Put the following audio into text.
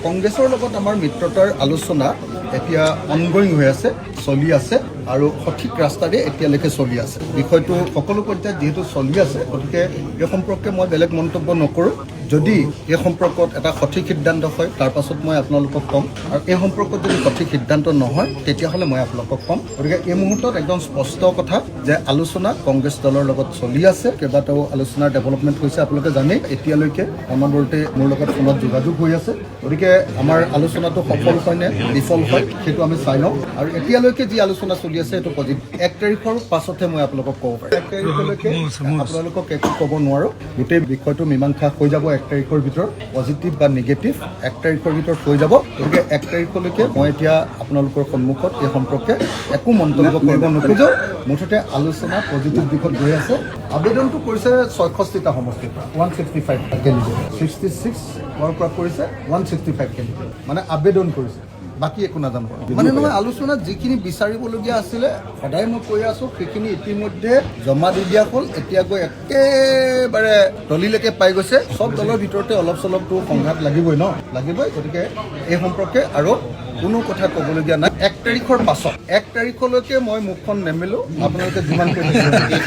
কংগ্ৰেছৰ লগত আমাৰ মিত্ৰতাৰ আলোচনা এতিয়া অনগয়িং হৈ আছে, চলি আছে আৰু সঠিক ৰাস্তাৰে এতিয়ালৈকে চলি আছে। বিষয়টো সকলো পৰ্যায়ত যিহেতু চলি আছে, গতিকে এই সম্পৰ্কে মই বেলেগ মন্তব্য নকৰোঁ। যদি এই সম্পৰ্কত এটা সঠিক সিদ্ধান্ত হয়, তাৰ পাছত মই আপোনালোকক ক'ম, আৰু এই সম্পৰ্কত যদি সঠিক সিদ্ধান্ত নহয় তেতিয়াহ'লে মই আপোনালোকক ক'ম। গতিকে এই মুহূৰ্তত একদম স্পষ্ট কথা যে আলোচনা কংগ্ৰেছ দলৰ লগত চলি আছে। কেইবাটাও আলোচনাৰ ডেভেলপমেণ্ট হৈছে আপোনালোকে জানেই। এতিয়ালৈকে অনবৰতে মোৰ লগত ফোনত যোগাযোগ হৈ আছে। গতিকে আমাৰ আলোচনাটো সফল হয় নে বিফল হয় সেইটো আমি চাই লওঁ। আৰু এতিয়ালৈকে যি আলোচনা চলি আছে সেইটো পজিটিভ। 1 তাৰিখৰ পাছতহে মই আপোনালোকক ক'ব পাৰিম। 1 তাৰিখলৈকে আপোনালোকক একো ক'ব নোৱাৰোঁ। গোটেই বিষয়টো মীমাংসা হৈ যাব 1 তাৰিখৰ ভিতৰত, পজিটিভ বা নিগেটিভ 1 তাৰিখৰ ভিতৰত হৈ যাব। গতিকে 1 তাৰিখলৈকে মই এতিয়া আপোনালোকৰ সন্মুখত এই সম্পৰ্কে একো মন্তব্য কৰিব নোখোজোঁ। মুঠতে আলোচনা পজিটিভ দিশত গৈ আছে। আবেদনটো কৰিছে 66টা সমষ্টিৰ পৰা 165 কেণ্ডিডেট, 66ৰ পৰা কৰিছে 165 কেণ্ডিডেট, মানে আবেদন কৰিছে। বাকী একো নাজানো মানে নহয়। আলোচনাত যিখিনি বিচাৰিবলগীয়া আছিলে সদায় মই কৈ আছোঁ, সেইখিনি ইতিমধ্যে জমা দি দিয়া হ'ল। এতিয়া গৈ একেবাৰে দলিলৈকে পাই গৈছে। চব দলৰ ভিতৰতে অলপ চলপটো সংঘাত লাগিবই ন, লাগিবই। গতিকে এই সম্পৰ্কে আৰু কোনো কথা ক'বলগীয়া নাই। 1 তাৰিখৰ পাছত 1 তাৰিখলৈকে মই মুখখন নেমেলোঁ। আপোনালোকে যিমান কৈ